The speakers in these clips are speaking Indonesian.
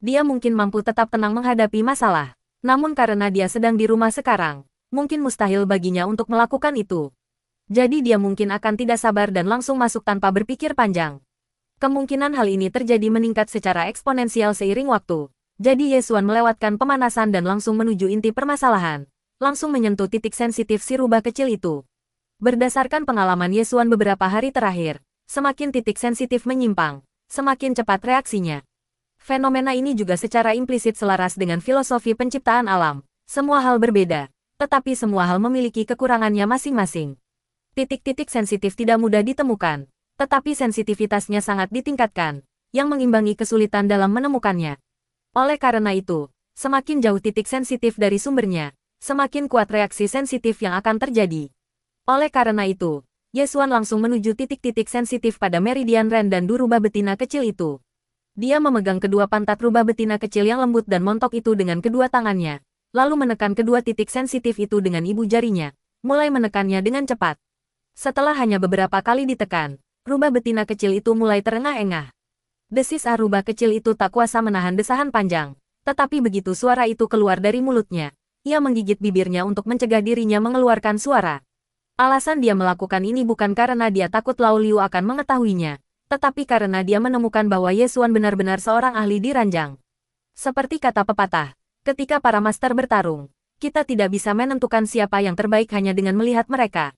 dia mungkin mampu tetap tenang menghadapi masalah. Namun karena dia sedang di rumah sekarang, mungkin mustahil baginya untuk melakukan itu. Jadi dia mungkin akan tidak sabar dan langsung masuk tanpa berpikir panjang. Kemungkinan hal ini terjadi meningkat secara eksponensial seiring waktu. Jadi Ye Xuan melewatkan pemanasan dan langsung menuju inti permasalahan. Langsung menyentuh titik sensitif si rubah kecil itu. Berdasarkan pengalaman Ye Xuan beberapa hari terakhir, semakin titik sensitif menyimpang, semakin cepat reaksinya. Fenomena ini juga secara implisit selaras dengan filosofi penciptaan alam. Semua hal berbeda, tetapi semua hal memiliki kekurangannya masing-masing. Titik-titik sensitif tidak mudah ditemukan, tetapi sensitivitasnya sangat ditingkatkan, yang mengimbangi kesulitan dalam menemukannya. Oleh karena itu, semakin jauh titik sensitif dari sumbernya, semakin kuat reaksi sensitif yang akan terjadi. Oleh karena itu, Ye Xuan langsung menuju titik-titik sensitif pada meridian Ren dan Du rubah betina kecil itu. Dia memegang kedua pantat rubah betina kecil yang lembut dan montok itu dengan kedua tangannya, lalu menekan kedua titik sensitif itu dengan ibu jarinya, mulai menekannya dengan cepat. Setelah hanya beberapa kali ditekan, rubah betina kecil itu mulai terengah-engah. Desis rubah kecil itu tak kuasa menahan desahan panjang, tetapi begitu suara itu keluar dari mulutnya, ia menggigit bibirnya untuk mencegah dirinya mengeluarkan suara. Alasan dia melakukan ini bukan karena dia takut Lao Liu akan mengetahuinya, tetapi karena dia menemukan bahwa Ye Xuan benar-benar seorang ahli di ranjang. Seperti kata pepatah, ketika para master bertarung, kita tidak bisa menentukan siapa yang terbaik hanya dengan melihat mereka.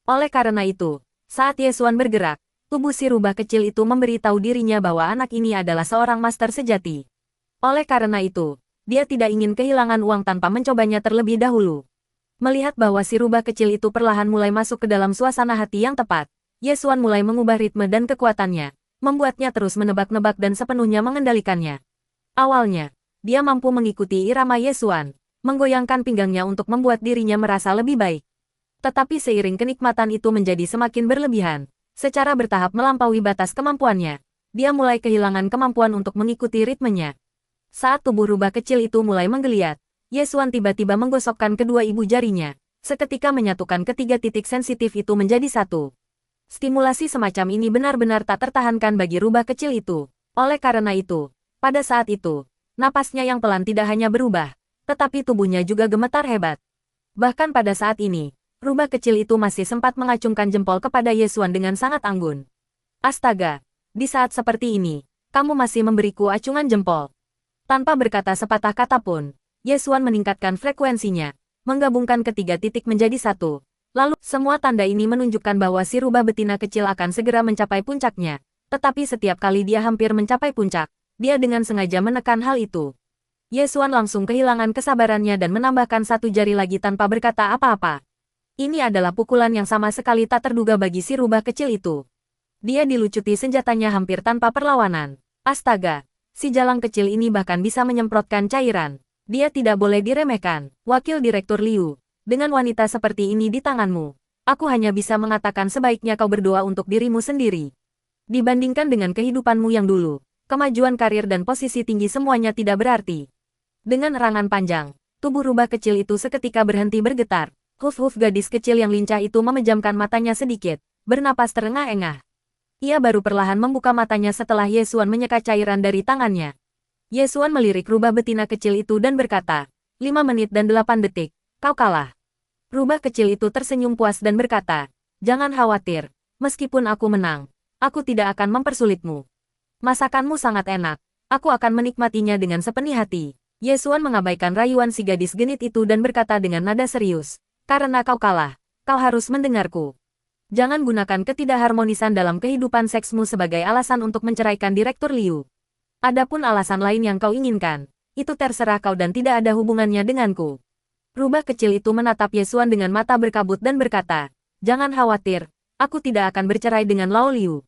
Oleh karena itu, saat Ye Xuan bergerak, tubuh si rubah kecil itu memberitahu dirinya bahwa anak ini adalah seorang master sejati. Oleh karena itu, dia tidak ingin kehilangan uang tanpa mencobanya terlebih dahulu. Melihat bahwa si rubah kecil itu perlahan mulai masuk ke dalam suasana hati yang tepat, Ye Xuan mulai mengubah ritme dan kekuatannya, membuatnya terus menebak-nebak dan sepenuhnya mengendalikannya. Awalnya, dia mampu mengikuti irama Ye Xuan, menggoyangkan pinggangnya untuk membuat dirinya merasa lebih baik. Tetapi seiring kenikmatan itu menjadi semakin berlebihan, secara bertahap melampaui batas kemampuannya, dia mulai kehilangan kemampuan untuk mengikuti ritmenya. Saat tubuh rubah kecil itu mulai menggeliat, Ye Xuan tiba-tiba menggosokkan kedua ibu jarinya, seketika menyatukan ketiga titik sensitif itu menjadi satu. Stimulasi semacam ini benar-benar tak tertahankan bagi rubah kecil itu. Oleh karena itu, pada saat itu, napasnya yang pelan tidak hanya berubah, tetapi tubuhnya juga gemetar hebat. Bahkan pada saat ini, rubah kecil itu masih sempat mengacungkan jempol kepada Ye Xuan dengan sangat anggun. Astaga, di saat seperti ini, kamu masih memberiku acungan jempol. Tanpa berkata sepatah kata pun, Ye Xuan meningkatkan frekuensinya, menggabungkan ketiga titik menjadi satu. Lalu, semua tanda ini menunjukkan bahwa si rubah betina kecil akan segera mencapai puncaknya. Tetapi setiap kali dia hampir mencapai puncak, dia dengan sengaja menekan hal itu. Ye Xuan langsung kehilangan kesabarannya dan menambahkan satu jari lagi tanpa berkata apa-apa. Ini adalah pukulan yang sama sekali tak terduga bagi si rubah kecil itu. Dia dilucuti senjatanya hampir tanpa perlawanan. Astaga, si jalang kecil ini bahkan bisa menyemprotkan cairan. Dia tidak boleh diremehkan. Wakil Direktur Liu. Dengan wanita seperti ini di tanganmu, aku hanya bisa mengatakan sebaiknya kau berdoa untuk dirimu sendiri. Dibandingkan dengan kehidupanmu yang dulu, kemajuan karir dan posisi tinggi semuanya tidak berarti. Dengan erangan panjang, tubuh rubah kecil itu seketika berhenti bergetar. Huf-huf gadis kecil yang lincah itu memejamkan matanya sedikit, bernapas terengah-engah. Ia baru perlahan membuka matanya setelah Ye Xuan menyeka cairan dari tangannya. Ye Xuan melirik rubah betina kecil itu dan berkata, 5 menit dan 8 detik. Kau kalah. Rubah kecil itu tersenyum puas dan berkata, jangan khawatir, meskipun aku menang, aku tidak akan mempersulitmu. Masakanmu sangat enak, aku akan menikmatinya dengan sepenuh hati. Ye Xuan mengabaikan rayuan si gadis genit itu dan berkata dengan nada serius, karena kau kalah, kau harus mendengarku. Jangan gunakan ketidakharmonisan dalam kehidupan seksmu sebagai alasan untuk menceraikan Direktur Liu. Adapun alasan lain yang kau inginkan, itu terserah kau dan tidak ada hubungannya denganku. Rubah kecil itu menatap Ye Xuan dengan mata berkabut dan berkata, jangan khawatir, aku tidak akan bercerai dengan Lao Liu.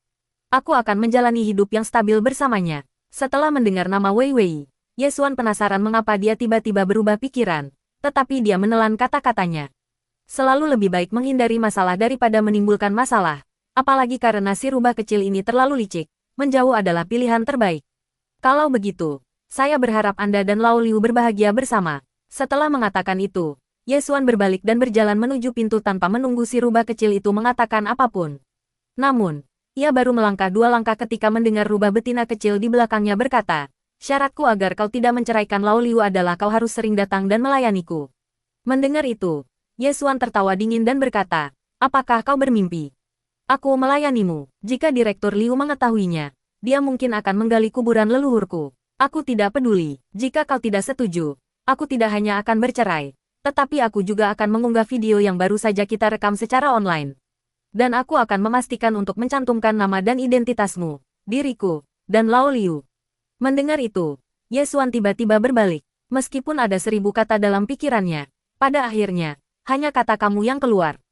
Aku akan menjalani hidup yang stabil bersamanya. Setelah mendengar nama Wei Wei, Ye Xuan penasaran mengapa dia tiba-tiba berubah pikiran, tetapi dia menelan kata-katanya. Selalu lebih baik menghindari masalah daripada menimbulkan masalah, apalagi karena si rubah kecil ini terlalu licik, menjauh adalah pilihan terbaik. Kalau begitu, saya berharap Anda dan Lao Liu berbahagia bersama. Setelah mengatakan itu, Ye Xuan berbalik dan berjalan menuju pintu tanpa menunggu si rubah kecil itu mengatakan apapun. Namun, ia baru melangkah 2 langkah ketika mendengar rubah betina kecil di belakangnya berkata, Syaratku agar kau tidak menceraikan Lao Liu adalah kau harus sering datang dan melayaniku. Mendengar itu, Ye Xuan tertawa dingin dan berkata, apakah kau bermimpi? Aku melayanimu. Jika Direktur Liu mengetahuinya, dia mungkin akan menggali kuburan leluhurku. Aku tidak peduli. Jika kau tidak setuju, aku tidak hanya akan bercerai, tetapi aku juga akan mengunggah video yang baru saja kita rekam secara online. Dan aku akan memastikan untuk mencantumkan nama dan identitasmu, diriku, dan Lao Liu. Mendengar itu, Ye Xuan tiba-tiba berbalik. Meskipun ada 1000 kata dalam pikirannya, pada akhirnya, hanya kata kamu yang keluar.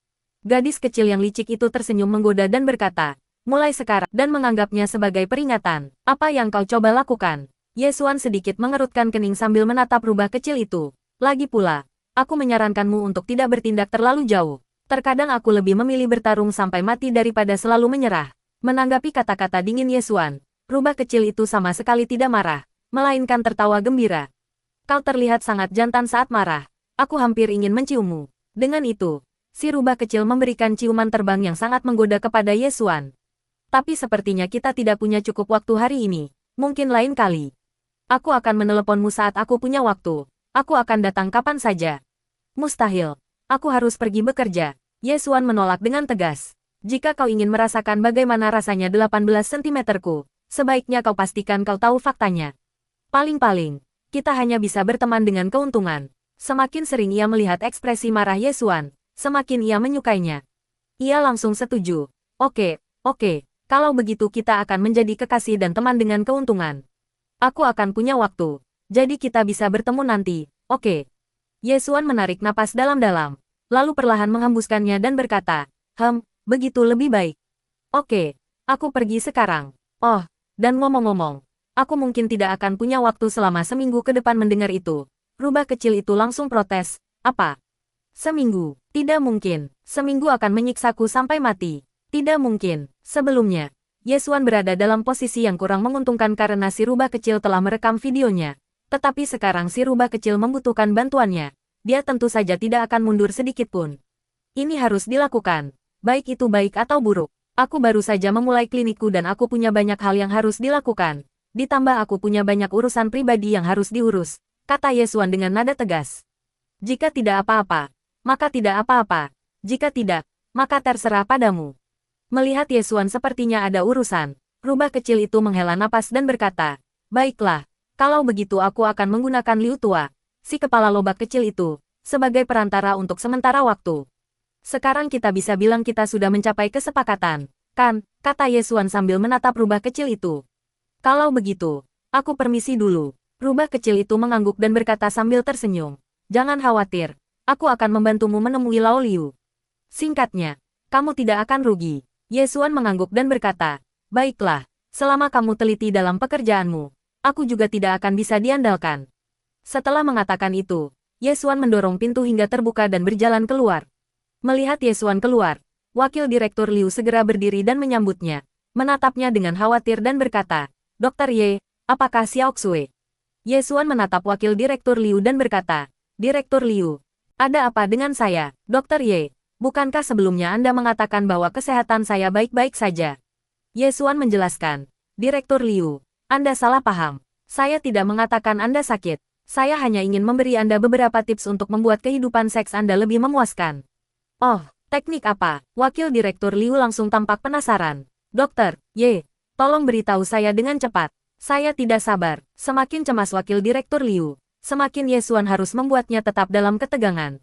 Gadis kecil yang licik itu tersenyum menggoda dan berkata, mulai sekarang, dan menganggapnya sebagai peringatan. Apa yang kau coba lakukan? Ye Xuan sedikit mengerutkan kening sambil menatap rubah kecil itu. Lagi pula, aku menyarankanmu untuk tidak bertindak terlalu jauh. Terkadang aku lebih memilih bertarung sampai mati daripada selalu menyerah. Menanggapi kata-kata dingin Ye Xuan, rubah kecil itu sama sekali tidak marah, melainkan tertawa gembira. Kau terlihat sangat jantan saat marah. Aku hampir ingin menciummu. Dengan itu, si rubah kecil memberikan ciuman terbang yang sangat menggoda kepada Ye Xuan. Tapi sepertinya kita tidak punya cukup waktu hari ini. Mungkin lain kali. Aku akan meneleponmu saat aku punya waktu. Aku akan datang kapan saja. Mustahil. Aku harus pergi bekerja. Ye Xuan menolak dengan tegas. Jika kau ingin merasakan bagaimana rasanya 18 cm-ku, sebaiknya kau pastikan kau tahu faktanya. Paling-paling, kita hanya bisa berteman dengan keuntungan. Semakin sering ia melihat ekspresi marah Ye Xuan, semakin ia menyukainya. Ia langsung setuju. Oke, kalau begitu kita akan menjadi kekasih dan teman dengan keuntungan. Aku akan punya waktu, jadi kita bisa bertemu nanti, oke. Ye Xuan menarik napas dalam-dalam, lalu perlahan menghembuskannya dan berkata, begitu lebih baik. Oke, aku pergi sekarang. Oh, dan ngomong-ngomong, aku mungkin tidak akan punya waktu selama seminggu ke depan. Mendengar itu, rubah kecil itu langsung protes. Apa? Seminggu? Tidak mungkin. Seminggu akan menyiksaku sampai mati. Tidak mungkin. Sebelumnya, Ye Xuan berada dalam posisi yang kurang menguntungkan karena si rubah kecil telah merekam videonya. Tetapi sekarang si rubah kecil membutuhkan bantuannya. Dia tentu saja tidak akan mundur sedikit pun. Ini harus dilakukan. Baik itu baik atau buruk. Aku baru saja memulai klinikku dan aku punya banyak hal yang harus dilakukan. Ditambah aku punya banyak urusan pribadi yang harus diurus, kata Ye Xuan dengan nada tegas. Jika tidak apa-apa, maka tidak apa-apa. Jika tidak, maka terserah padamu. Melihat Ye Xuan sepertinya ada urusan, rubah kecil itu menghela napas dan berkata, baiklah, kalau begitu aku akan menggunakan Liu Tua, si kepala lobak kecil itu, sebagai perantara untuk sementara waktu. Sekarang kita bisa bilang kita sudah mencapai kesepakatan, kan? Kata Ye Xuan sambil menatap rubah kecil itu. Kalau begitu, aku permisi dulu. Rubah kecil itu mengangguk dan berkata sambil tersenyum. Jangan khawatir, aku akan membantumu menemui Lao Liu. Singkatnya, kamu tidak akan rugi. Ye Xuan mengangguk dan berkata, baiklah, selama kamu teliti dalam pekerjaanmu, aku juga tidak akan bisa diandalkan. Setelah mengatakan itu, Ye Xuan mendorong pintu hingga terbuka dan berjalan keluar. Melihat Ye Xuan keluar, Wakil Direktur Liu segera berdiri dan menyambutnya, menatapnya dengan khawatir dan berkata, Dokter Ye, apakah Xiao Xue? Ye Xuan menatap Wakil Direktur Liu dan berkata, Direktur Liu, ada apa dengan saya, Dokter Ye? Bukankah sebelumnya Anda mengatakan bahwa kesehatan saya baik-baik saja? Ye Xuan menjelaskan, Direktur Liu, Anda salah paham. Saya tidak mengatakan Anda sakit. Saya hanya ingin memberi Anda beberapa tips untuk membuat kehidupan seks Anda lebih memuaskan. Oh, teknik apa? Wakil Direktur Liu langsung tampak penasaran. Dokter Ye, tolong beritahu saya dengan cepat. Saya tidak sabar. Semakin cemas Wakil Direktur Liu, semakin Ye Xuan harus membuatnya tetap dalam ketegangan.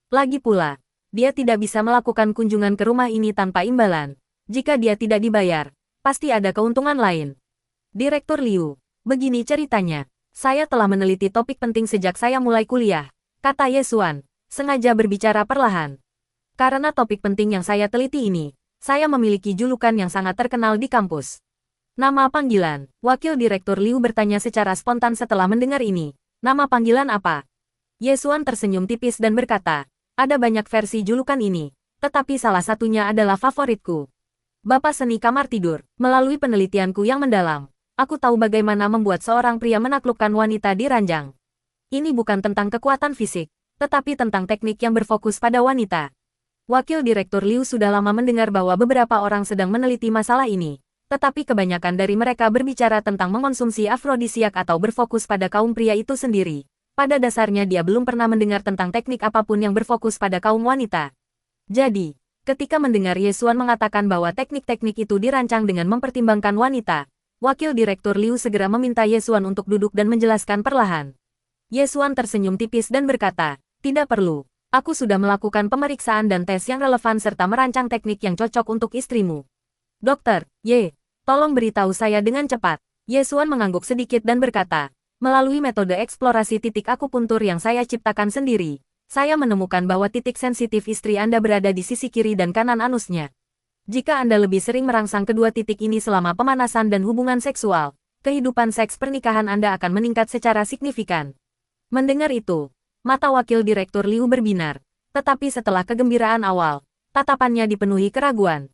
Lagi pula, dia tidak bisa melakukan kunjungan ke rumah ini tanpa imbalan. Jika dia tidak dibayar, pasti ada keuntungan lain. Direktur Liu, begini ceritanya. Saya telah meneliti topik penting sejak saya mulai kuliah, kata Ye Xuan, sengaja berbicara perlahan. Karena topik penting yang saya teliti ini, saya memiliki julukan yang sangat terkenal di kampus. Nama panggilan, Wakil Direktur Liu bertanya secara spontan setelah mendengar ini. Nama panggilan apa? Ye Xuan tersenyum tipis dan berkata, ada banyak versi julukan ini, tetapi salah satunya adalah favoritku. Bapak Seni Kamar Tidur. Melalui penelitianku yang mendalam, aku tahu bagaimana membuat seorang pria menaklukkan wanita di ranjang. Ini bukan tentang kekuatan fisik, tetapi tentang teknik yang berfokus pada wanita. Wakil Direktur Liu sudah lama mendengar bahwa beberapa orang sedang meneliti masalah ini, Tetapi kebanyakan dari mereka berbicara tentang mengonsumsi afrodisiak atau berfokus pada kaum pria itu sendiri. Pada dasarnya dia belum pernah mendengar tentang teknik apapun yang berfokus pada kaum wanita. Jadi, ketika mendengar Yesuan mengatakan bahwa teknik-teknik itu dirancang dengan mempertimbangkan wanita, Wakil Direktur Liu segera meminta Yesuan untuk duduk dan menjelaskan perlahan. Yesuan tersenyum tipis dan berkata, "Tidak perlu. Aku sudah melakukan pemeriksaan dan tes yang relevan serta merancang teknik yang cocok untuk istrimu. Dokter, tolong beritahu saya dengan cepat." Yesuan mengangguk sedikit dan berkata, "Melalui metode eksplorasi titik akupuntur yang saya ciptakan sendiri, saya menemukan bahwa titik sensitif istri Anda berada di sisi kiri dan kanan anusnya. Jika Anda lebih sering merangsang kedua titik ini selama pemanasan dan hubungan seksual, kehidupan seks pernikahan Anda akan meningkat secara signifikan." Mendengar itu, mata Wakil Direktur Liu berbinar, tetapi setelah kegembiraan awal, tatapannya dipenuhi keraguan.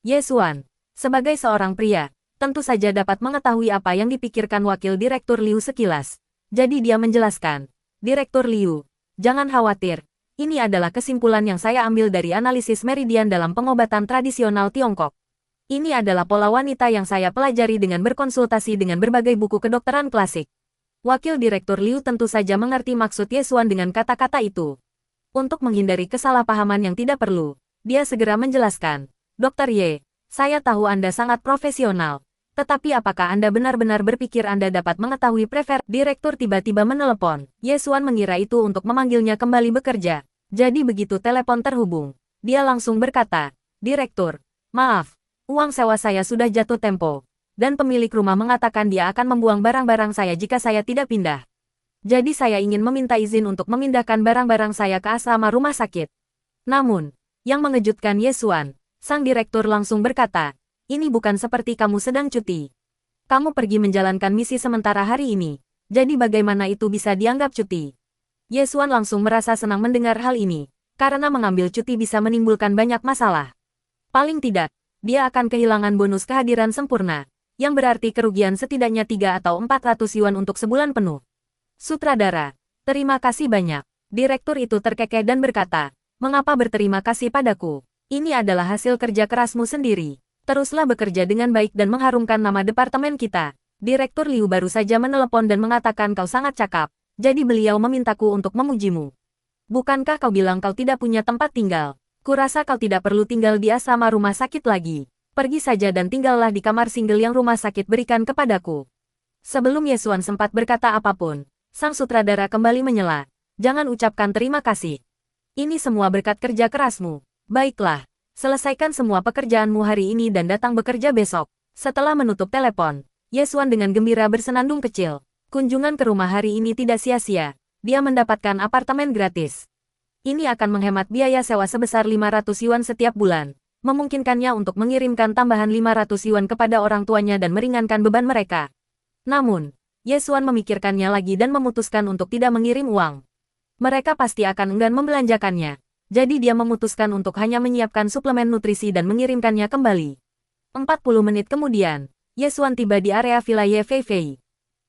Yesuan, sebagai seorang pria, tentu saja dapat mengetahui apa yang dipikirkan Wakil Direktur Liu sekilas. Jadi dia menjelaskan, "Direktur Liu, jangan khawatir. Ini adalah kesimpulan yang saya ambil dari analisis meridian dalam pengobatan tradisional Tiongkok. Ini adalah pola wanita yang saya pelajari dengan berkonsultasi dengan berbagai buku kedokteran klasik." Wakil Direktur Liu tentu saja mengerti maksud Yesuan dengan kata-kata itu. Untuk menghindari kesalahpahaman yang tidak perlu, dia segera menjelaskan, "Dokter saya tahu Anda sangat profesional. Tetapi apakah Anda benar-benar berpikir Anda dapat mengetahui Direktur tiba-tiba menelepon. Yesuan mengira itu untuk memanggilnya kembali bekerja. Jadi begitu telepon terhubung, dia langsung berkata, "Direktur, maaf, uang sewa saya sudah jatuh tempo. Dan pemilik rumah mengatakan dia akan membuang barang-barang saya jika saya tidak pindah. Jadi saya ingin meminta izin untuk memindahkan barang-barang saya ke asrama rumah sakit." Namun, yang mengejutkan Yesuan, sang direktur langsung berkata, "Ini bukan seperti kamu sedang cuti. Kamu pergi menjalankan misi sementara hari ini, jadi bagaimana itu bisa dianggap cuti?" Yesuan langsung merasa senang mendengar hal ini, karena mengambil cuti bisa menimbulkan banyak masalah. Paling tidak, dia akan kehilangan bonus kehadiran sempurna, yang berarti kerugian setidaknya 3 atau 400 yuan untuk sebulan penuh. "Sutradara, terima kasih banyak." Direktur itu terkekeh dan berkata, "Mengapa berterima kasih padaku? Ini adalah hasil kerja kerasmu sendiri. Teruslah bekerja dengan baik dan mengharumkan nama departemen kita." Direktur Liu baru saja menelepon dan mengatakan kau sangat cakap, jadi beliau memintaku untuk memujimu. "Bukankah kau bilang kau tidak punya tempat tinggal? Kurasa kau tidak perlu tinggal di asrama rumah sakit lagi. Pergi saja dan tinggallah di kamar single yang rumah sakit berikan kepadaku." Sebelum Yesuan sempat berkata apapun, sang sutradara kembali menyela, "Jangan ucapkan terima kasih. Ini semua berkat kerja kerasmu. Baiklah, selesaikan semua pekerjaanmu hari ini dan datang bekerja besok." Setelah menutup telepon, Yesuan dengan gembira bersenandung kecil. Kunjungan ke rumah hari ini tidak sia-sia. Dia mendapatkan apartemen gratis. Ini akan menghemat biaya sewa sebesar 500 yuan setiap bulan, memungkinkannya untuk mengirimkan tambahan 500 yuan kepada orang tuanya dan meringankan beban mereka. Namun, Yesuan memikirkannya lagi dan memutuskan untuk tidak mengirim uang. Mereka pasti akan enggan membelanjakannya. Jadi dia memutuskan untuk hanya menyiapkan suplemen nutrisi dan mengirimkannya kembali. 40 menit kemudian, Yesuan tiba di area villa Ye Fei.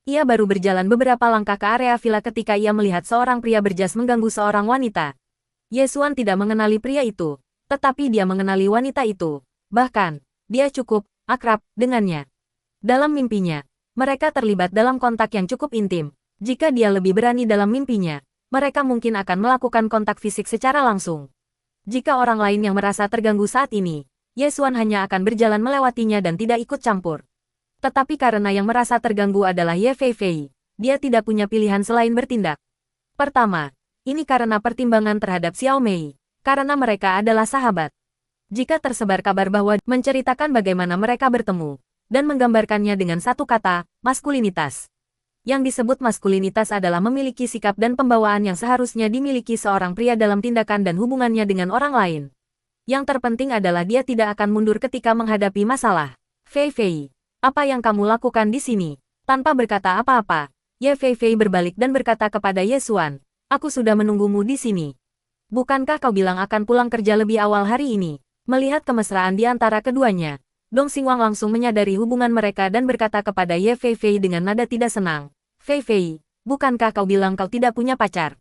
Ia baru berjalan beberapa langkah ke area villa ketika ia melihat seorang pria berjas mengganggu seorang wanita. Yesuan tidak mengenali pria itu, tetapi dia mengenali wanita itu. Bahkan, dia cukup akrab dengannya. Dalam mimpinya, mereka terlibat dalam kontak yang cukup intim. Jika dia lebih berani dalam mimpinya, mereka mungkin akan melakukan kontak fisik secara langsung. Jika orang lain yang merasa terganggu saat ini, Yesuan hanya akan berjalan melewatinya dan tidak ikut campur. Tetapi karena yang merasa terganggu adalah Ye Fei, dia tidak punya pilihan selain bertindak. Pertama, ini karena pertimbangan terhadap Xiao Mei, karena mereka adalah sahabat. Jika tersebar kabar bahwa menceritakan bagaimana mereka bertemu, dan menggambarkannya dengan satu kata, maskulinitas. Yang disebut maskulinitas adalah memiliki sikap dan pembawaan yang seharusnya dimiliki seorang pria dalam tindakan dan hubungannya dengan orang lain. Yang terpenting adalah dia tidak akan mundur ketika menghadapi masalah. "Fei, apa yang kamu lakukan di sini?" Tanpa berkata apa-apa, Ye Fei berbalik dan berkata kepada Yesuan, "Aku sudah menunggumu di sini. Bukankah kau bilang akan pulang kerja lebih awal hari ini?" Melihat kemesraan di antara keduanya, Dong Xingwang langsung menyadari hubungan mereka dan berkata kepada Ye Fei dengan nada tidak senang, "Fei, bukankah kau bilang kau tidak punya pacar?"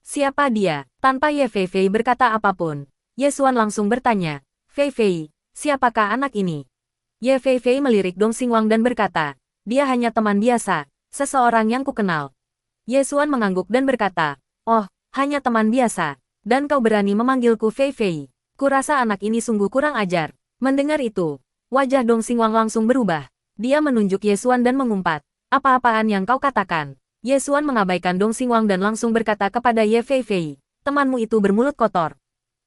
"Siapa dia?" Tanpa Ye Fei berkata apapun, Yesuan langsung bertanya, "Fei, siapakah anak ini?" Ye Fei Fei melirik Dong Xingwang dan berkata, dia hanya teman biasa, seseorang yang kukenal. Ye Xuan mengangguk dan berkata, oh, hanya teman biasa, dan kau berani memanggilku Fei Fei. Kurasa anak ini sungguh kurang ajar. Mendengar itu, wajah Dong Xingwang langsung berubah. Dia menunjuk Ye Xuan dan mengumpat, apa-apaan yang kau katakan? Ye Xuan mengabaikan Dong Xingwang dan langsung berkata kepada Ye Fei Fei, temanmu itu bermulut kotor.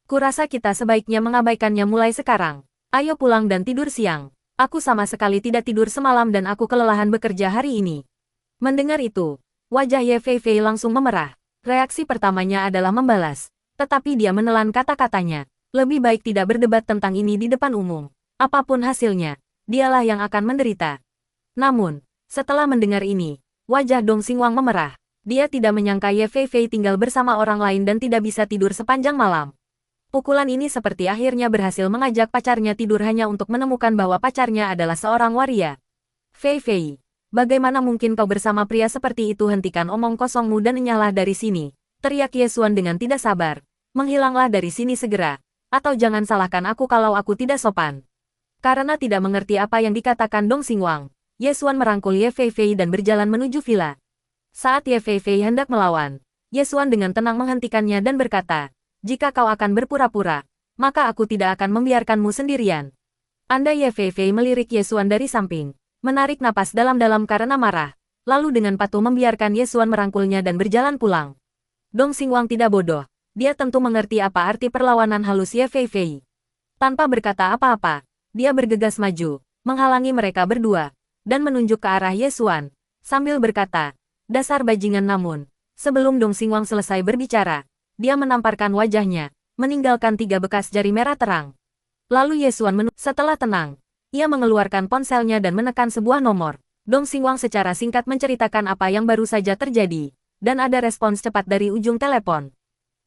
Kurasa kita sebaiknya mengabaikannya mulai sekarang. Ayo pulang dan tidur siang. Aku sama sekali tidak tidur semalam dan aku kelelahan bekerja hari ini. Mendengar itu, wajah Ye Fei Fei langsung memerah. Reaksi pertamanya adalah membalas. Tetapi dia menelan kata-katanya. Lebih baik tidak berdebat tentang ini di depan umum. Apapun hasilnya, dialah yang akan menderita. Namun, setelah mendengar ini, wajah Dong Xingwang memerah. Dia tidak menyangka Ye Fei Fei tinggal bersama orang lain dan tidak bisa tidur sepanjang malam. Pukulan ini seperti akhirnya berhasil mengajak pacarnya tidur hanya untuk menemukan bahwa pacarnya adalah seorang waria. Fei Fei, bagaimana mungkin kau bersama pria seperti itu? Hentikan omong kosongmu dan enyahlah dari sini, teriak Ye Xuan dengan tidak sabar. Menghilanglah dari sini segera, atau jangan salahkan aku kalau aku tidak sopan. Karena tidak mengerti apa yang dikatakan Dong Xingwang, Ye Xuan merangkul Ye Fei Fei dan berjalan menuju villa. Saat Ye Fei Fei hendak melawan, Ye Xuan dengan tenang menghentikannya dan berkata, jika kau akan berpura-pura, maka aku tidak akan membiarkanmu sendirian. Anda Ye Fei Fei melirik Ye Xuan dari samping, menarik napas dalam-dalam karena marah, lalu dengan patuh membiarkan Ye Xuan merangkulnya dan berjalan pulang. Dong Xingwang tidak bodoh, dia tentu mengerti apa arti perlawanan halus Ye Fei Fei. Tanpa berkata apa-apa, dia bergegas maju, menghalangi mereka berdua, dan menunjuk ke arah Ye Xuan, sambil berkata, dasar bajingan. Namun, sebelum Dong Xingwang selesai berbicara, dia menamparkan wajahnya, meninggalkan 3 bekas jari merah terang. Lalu Ye Xuan setelah tenang, ia mengeluarkan ponselnya dan menekan sebuah nomor. Dong Xingwang secara singkat menceritakan apa yang baru saja terjadi, dan ada respons cepat dari ujung telepon.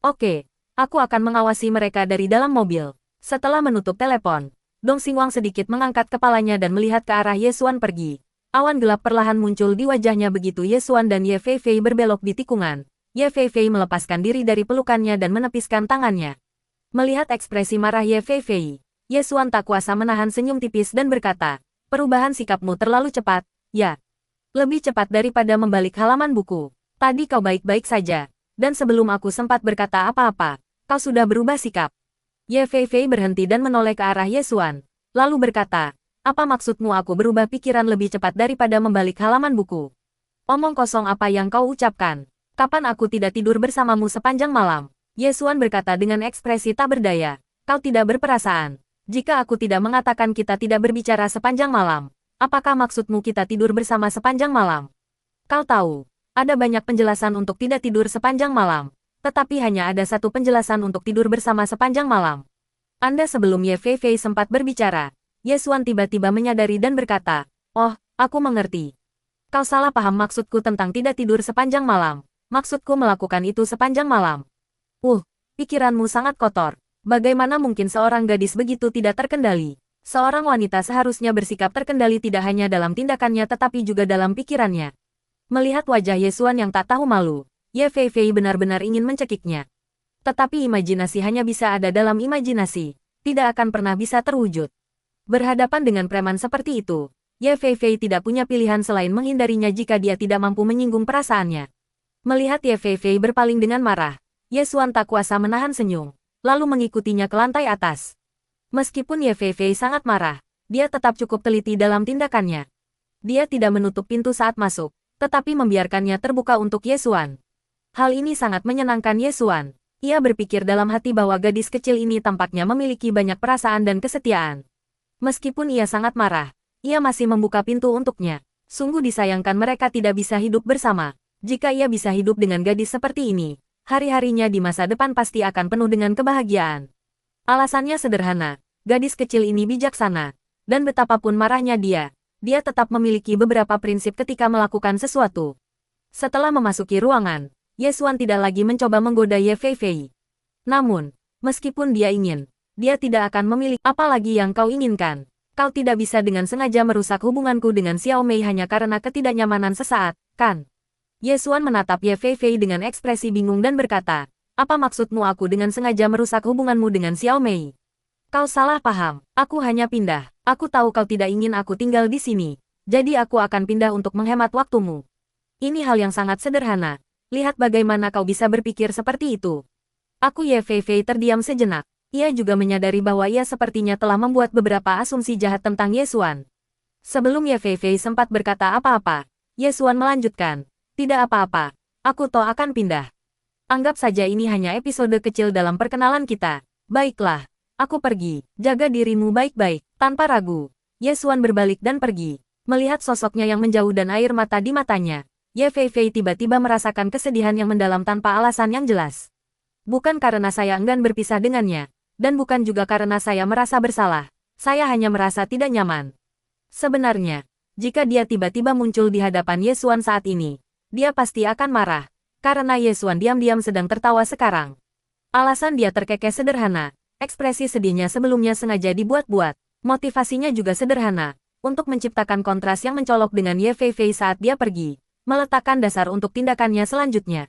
Oke, aku akan mengawasi mereka dari dalam mobil. Setelah menutup telepon, Dong Xingwang sedikit mengangkat kepalanya dan melihat ke arah Ye Xuan pergi. Awan gelap perlahan muncul di wajahnya begitu Ye Xuan dan Ye Fei Fei berbelok di tikungan. Ye Fei Fei melepaskan diri dari pelukannya dan menepiskan tangannya. Melihat ekspresi marah Ye Fei Fei, Ye Xuan tak kuasa menahan senyum tipis dan berkata, perubahan sikapmu terlalu cepat, ya. Lebih cepat daripada membalik halaman buku. Tadi kau baik-baik saja, dan sebelum aku sempat berkata apa-apa, kau sudah berubah sikap. Ye Fei Fei berhenti dan menoleh ke arah Ye Xuan, lalu berkata, apa maksudmu aku berubah pikiran lebih cepat daripada membalik halaman buku? Omong kosong apa yang kau ucapkan? Kapan aku tidak tidur bersamamu sepanjang malam? Ye Xuan berkata dengan ekspresi tak berdaya. Kau tidak berperasaan. Jika aku tidak mengatakan kita tidak berbicara sepanjang malam, apakah maksudmu kita tidur bersama sepanjang malam? Kau tahu, ada banyak penjelasan untuk tidak tidur sepanjang malam, tetapi hanya ada satu penjelasan untuk tidur bersama sepanjang malam. Anda sebelum Ye Fei Fei sempat berbicara, Ye Xuan tiba-tiba menyadari dan berkata, oh, aku mengerti. Kau salah paham maksudku tentang tidak tidur sepanjang malam. Maksudku melakukan itu sepanjang malam. Pikiranmu sangat kotor. Bagaimana mungkin seorang gadis begitu tidak terkendali? Seorang wanita seharusnya bersikap terkendali tidak hanya dalam tindakannya tetapi juga dalam pikirannya. Melihat wajah Ye Xuan yang tak tahu malu, Ye Fei Fei benar-benar ingin mencekiknya. Tetapi imajinasi hanya bisa ada dalam imajinasi, tidak akan pernah bisa terwujud. Berhadapan dengan preman seperti itu, Ye Fei Fei tidak punya pilihan selain menghindarinya jika dia tidak mampu menyinggung perasaannya. Melihat Ye Fei Fei berpaling dengan marah, Ye Xuan tak kuasa menahan senyum, lalu mengikutinya ke lantai atas. Meskipun Ye Fei Fei sangat marah, dia tetap cukup teliti dalam tindakannya. Dia tidak menutup pintu saat masuk, tetapi membiarkannya terbuka untuk Ye Xuan. Hal ini sangat menyenangkan Ye Xuan. Ia berpikir dalam hati bahwa gadis kecil ini tampaknya memiliki banyak perasaan dan kesetiaan. Meskipun ia sangat marah, ia masih membuka pintu untuknya. Sungguh disayangkan mereka tidak bisa hidup bersama. Jika ia bisa hidup dengan gadis seperti ini, hari-harinya di masa depan pasti akan penuh dengan kebahagiaan. Alasannya sederhana, gadis kecil ini bijaksana, dan betapapun marahnya dia tetap memiliki beberapa prinsip ketika melakukan sesuatu. Setelah memasuki ruangan, Ye Xuan tidak lagi mencoba menggoda Ye Fei Fei. Namun, meskipun dia ingin, dia tidak akan memiliki apa lagi yang kau inginkan. Kau tidak bisa dengan sengaja merusak hubunganku dengan Xiao Mei hanya karena ketidaknyamanan sesaat, kan? Ye Xuan menatap Ye Fei Fei dengan ekspresi bingung dan berkata, apa maksudmu aku dengan sengaja merusak hubunganmu dengan Xiao Mei? Kau salah paham. Aku hanya pindah. Aku tahu kau tidak ingin aku tinggal di sini. Jadi aku akan pindah untuk menghemat waktumu. Ini hal yang sangat sederhana. Lihat bagaimana kau bisa berpikir seperti itu. Aku Ye Fei Fei terdiam sejenak. Ia juga menyadari bahwa ia sepertinya telah membuat beberapa asumsi jahat tentang Ye Xuan. Sebelum Ye Fei Fei sempat berkata apa-apa, Ye Xuan melanjutkan. Tidak apa-apa. Aku toh akan pindah. Anggap saja ini hanya episode kecil dalam perkenalan kita. Baiklah. Aku pergi. Jaga dirimu baik-baik. Tanpa ragu, Ye Xuan berbalik dan pergi. Melihat sosoknya yang menjauh dan air mata di matanya, Ye Fei Fei tiba-tiba merasakan kesedihan yang mendalam tanpa alasan yang jelas. Bukan karena saya enggan berpisah dengannya, dan bukan juga karena saya merasa bersalah. Saya hanya merasa tidak nyaman. Sebenarnya, jika dia tiba-tiba muncul di hadapan Ye Xuan saat ini, dia pasti akan marah, karena Ye Xuan diam-diam sedang tertawa sekarang. Alasan dia terkekeh sederhana. Ekspresi sedihnya sebelumnya sengaja dibuat-buat. Motivasinya juga sederhana, untuk menciptakan kontras yang mencolok dengan Ye Fei Fei saat dia pergi, meletakkan dasar untuk tindakannya selanjutnya.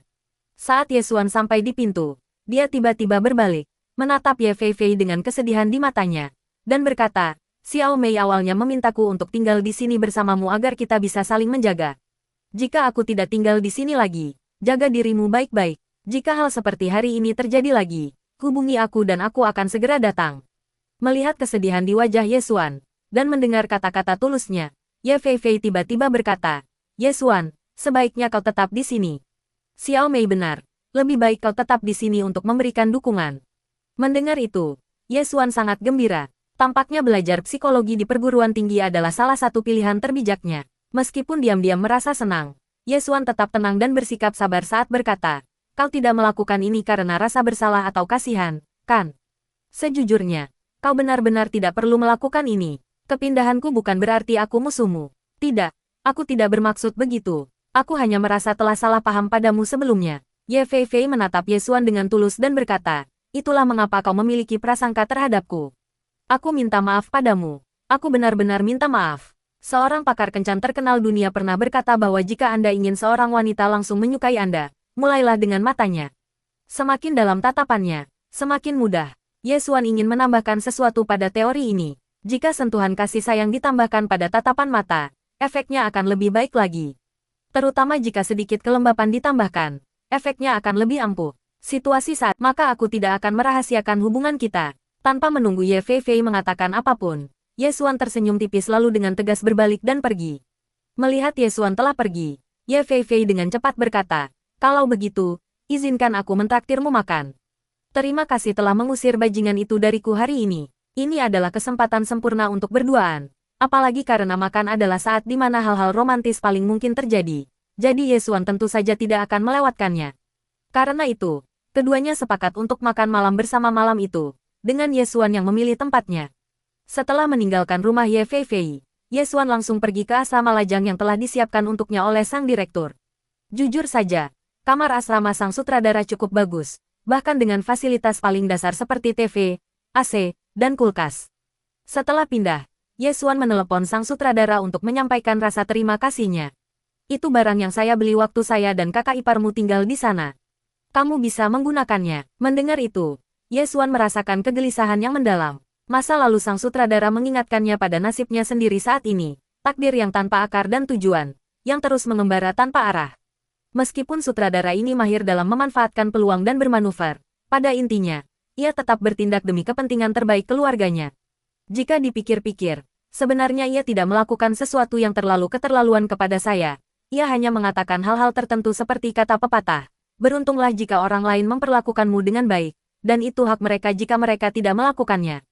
Saat Ye Xuan sampai di pintu, dia tiba-tiba berbalik, menatap Ye Fei Fei dengan kesedihan di matanya, dan berkata, Xiao Mei awalnya memintaku untuk tinggal di sini bersamamu agar kita bisa saling menjaga. Jika aku tidak tinggal di sini lagi, jaga dirimu baik-baik. Jika hal seperti hari ini terjadi lagi, hubungi aku dan aku akan segera datang. Melihat kesedihan di wajah Ye Xuan, dan mendengar kata-kata tulusnya, Ye Fei Fei tiba-tiba berkata, Ye Xuan, sebaiknya kau tetap di sini. Xiao Mei benar, lebih baik kau tetap di sini untuk memberikan dukungan. Mendengar itu, Ye Xuan sangat gembira. Tampaknya belajar psikologi di perguruan tinggi adalah salah satu pilihan terbijaknya. Meskipun diam-diam merasa senang, Ye Xuan tetap tenang dan bersikap sabar saat berkata, kau tidak melakukan ini karena rasa bersalah atau kasihan, kan? Sejujurnya, kau benar-benar tidak perlu melakukan ini. Kepindahanku bukan berarti aku musuhmu. Tidak, aku tidak bermaksud begitu. Aku hanya merasa telah salah paham padamu sebelumnya. Ye Fei Fei menatap Ye Xuan dengan tulus dan berkata, itulah mengapa kau memiliki prasangka terhadapku. Aku minta maaf padamu. Aku benar-benar minta maaf. Seorang pakar kencan terkenal dunia pernah berkata bahwa jika Anda ingin seorang wanita langsung menyukai Anda, mulailah dengan matanya. Semakin dalam tatapannya, semakin mudah. Ye Xuan ingin menambahkan sesuatu pada teori ini. Jika sentuhan kasih sayang ditambahkan pada tatapan mata, efeknya akan lebih baik lagi. Terutama jika sedikit kelembapan ditambahkan, efeknya akan lebih ampuh. Situasi saat maka aku tidak akan merahasiakan hubungan kita. Tanpa menunggu Ye Fei Fei mengatakan apapun, Ye Xuan tersenyum tipis lalu dengan tegas berbalik dan pergi. Melihat Ye Xuan telah pergi, Ye Fei Fei dengan cepat berkata, kalau begitu, izinkan aku mentraktirmu makan. Terima kasih telah mengusir bajingan itu dariku hari ini. Ini adalah kesempatan sempurna untuk berduaan. Apalagi karena makan adalah saat di mana hal-hal romantis paling mungkin terjadi. Jadi Ye Xuan tentu saja tidak akan melewatkannya. Karena itu, keduanya sepakat untuk makan malam bersama malam itu, dengan Ye Xuan yang memilih tempatnya. Setelah meninggalkan rumah Ye Fei Fei, Ye Xuan langsung pergi ke asrama lajang yang telah disiapkan untuknya oleh sang direktur. Jujur saja, kamar asrama sang sutradara cukup bagus, bahkan dengan fasilitas paling dasar seperti TV, AC, dan kulkas. Setelah pindah, Ye Xuan menelepon sang sutradara untuk menyampaikan rasa terima kasihnya. Itu barang yang saya beli waktu saya dan kakak iparmu tinggal di sana. Kamu bisa menggunakannya. Mendengar itu, Ye Xuan merasakan kegelisahan yang mendalam. Masa lalu sang sutradara mengingatkannya pada nasibnya sendiri saat ini, takdir yang tanpa akar dan tujuan, yang terus mengembara tanpa arah. Meskipun sutradara ini mahir dalam memanfaatkan peluang dan bermanuver, pada intinya, ia tetap bertindak demi kepentingan terbaik keluarganya. Jika dipikir-pikir, sebenarnya ia tidak melakukan sesuatu yang terlalu keterlaluan kepada saya. Ia hanya mengatakan hal-hal tertentu seperti kata pepatah. Beruntunglah jika orang lain memperlakukanmu dengan baik, dan itu hak mereka jika mereka tidak melakukannya.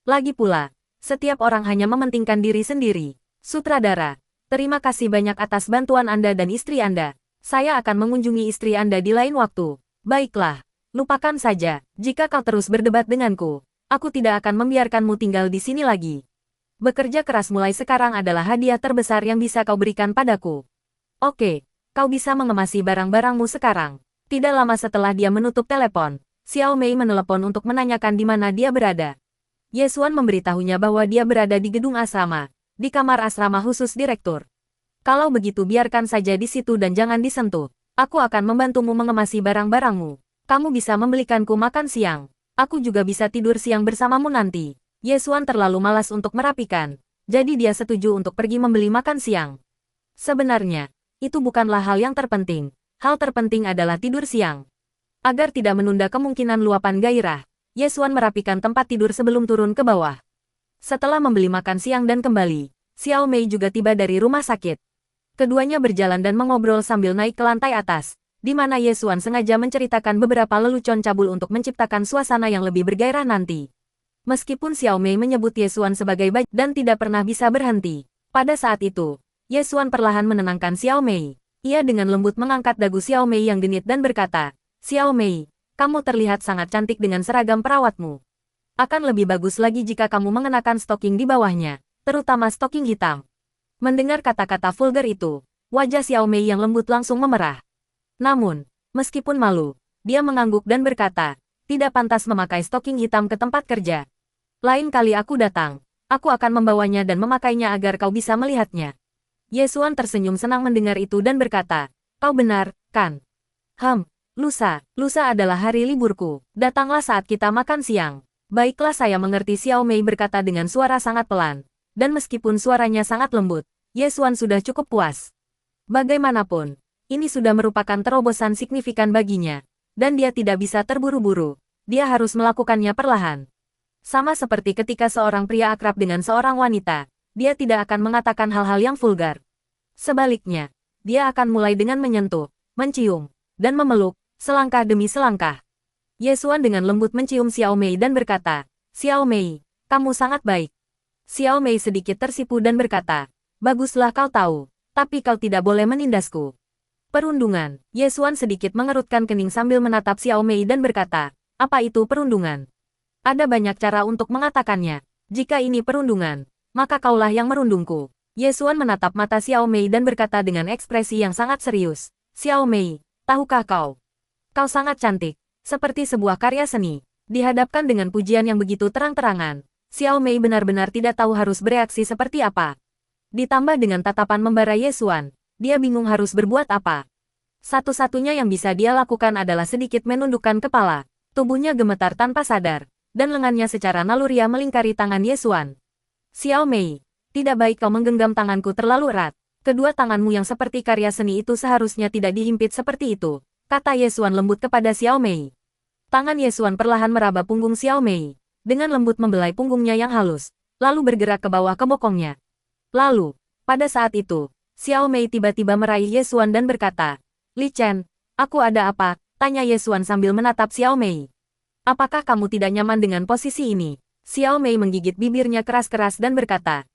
Lagi pula, setiap orang hanya mementingkan diri sendiri. Sutradara, terima kasih banyak atas bantuan Anda dan istri Anda. Saya akan mengunjungi istri Anda di lain waktu. Baiklah, lupakan saja. Jika kau terus berdebat denganku, aku tidak akan membiarkanmu tinggal di sini lagi. Bekerja keras mulai sekarang adalah hadiah terbesar yang bisa kau berikan padaku. Oke, kau bisa mengemasi barang-barangmu sekarang. Tidak lama setelah dia menutup telepon, Xiao Mei menelepon untuk menanyakan di mana dia berada. Ye Xuan memberitahunya bahwa dia berada di gedung asrama, di kamar asrama khusus direktur. Kalau begitu biarkan saja di situ dan jangan disentuh. Aku akan membantumu mengemasi barang-barangmu. Kamu bisa membelikanku makan siang. Aku juga bisa tidur siang bersamamu nanti. Ye Xuan terlalu malas untuk merapikan, jadi dia setuju untuk pergi membeli makan siang. Sebenarnya, itu bukanlah hal yang terpenting. Hal terpenting adalah tidur siang. Agar tidak menunda kemungkinan luapan gairah, Ye Xuan merapikan tempat tidur sebelum turun ke bawah. Setelah membeli makan siang dan kembali, Xiao Mei juga tiba dari rumah sakit. Keduanya berjalan dan mengobrol sambil naik ke lantai atas, di mana Ye Xuan sengaja menceritakan beberapa lelucon cabul untuk menciptakan suasana yang lebih bergairah nanti. Meskipun Xiao Mei menyebut Ye Xuan sebagai baik dan tidak pernah bisa berhenti, pada saat itu, Ye Xuan perlahan menenangkan Xiao Mei. Ia dengan lembut mengangkat dagu Xiao Mei yang genit dan berkata, Xiao Mei, kamu terlihat sangat cantik dengan seragam perawatmu. Akan lebih bagus lagi jika kamu mengenakan stoking di bawahnya, terutama stoking hitam. Mendengar kata-kata vulgar itu, wajah Xiao Mei yang lembut langsung memerah. Namun, meskipun malu, dia mengangguk dan berkata, tidak pantas memakai stoking hitam ke tempat kerja. Lain kali aku datang, aku akan membawanya dan memakainya agar kau bisa melihatnya. Ye Xuan tersenyum senang mendengar itu dan berkata, kau benar, kan? Lusa adalah hari liburku. Datanglah saat kita makan siang. Baiklah, saya mengerti, Xiao Mei berkata dengan suara sangat pelan. Dan meskipun suaranya sangat lembut, Ye Xuan sudah cukup puas. Bagaimanapun, ini sudah merupakan terobosan signifikan baginya. Dan dia tidak bisa terburu-buru. Dia harus melakukannya perlahan. Sama seperti ketika seorang pria akrab dengan seorang wanita, dia tidak akan mengatakan hal-hal yang vulgar. Sebaliknya, dia akan mulai dengan menyentuh, mencium, dan memeluk, selangkah demi selangkah. Ye Xuan dengan lembut mencium Xiao Mei dan berkata, Xiao Mei, kamu sangat baik. Xiao Mei sedikit tersipu dan berkata, baguslah kau tahu, tapi kau tidak boleh menindasku. Perundungan. Ye Xuan sedikit mengerutkan kening sambil menatap Xiao Mei dan berkata, apa itu perundungan? Ada banyak cara untuk mengatakannya. Jika ini perundungan, maka kaulah yang merundungku. Ye Xuan menatap mata Xiao Mei dan berkata dengan ekspresi yang sangat serius, Xiao Mei, tahukah kau? Kau sangat cantik, seperti sebuah karya seni. Dihadapkan dengan pujian yang begitu terang-terangan, Xiao Mei benar-benar tidak tahu harus bereaksi seperti apa. Ditambah dengan tatapan membara Ye Xuan, dia bingung harus berbuat apa. Satu-satunya yang bisa dia lakukan adalah sedikit menundukkan kepala. Tubuhnya gemetar tanpa sadar, dan lengannya secara naluriah melingkari tangan Ye Xuan. Xiao Mei, tidak baik kau menggenggam tanganku terlalu erat. Kedua tanganmu yang seperti karya seni itu seharusnya tidak dihimpit seperti itu, kata Ye Xuan lembut kepada Xiao Mei. Tangan Ye Xuan perlahan meraba punggung Xiao Mei, dengan lembut membelai punggungnya yang halus, lalu bergerak ke bawah ke bokongnya. Lalu, pada saat itu, Xiao Mei tiba-tiba meraih Ye Xuan dan berkata, Li Chen, aku ada apa? Tanya Ye Xuan sambil menatap Xiao Mei. Apakah kamu tidak nyaman dengan posisi ini? Xiao Mei menggigit bibirnya keras-keras dan berkata,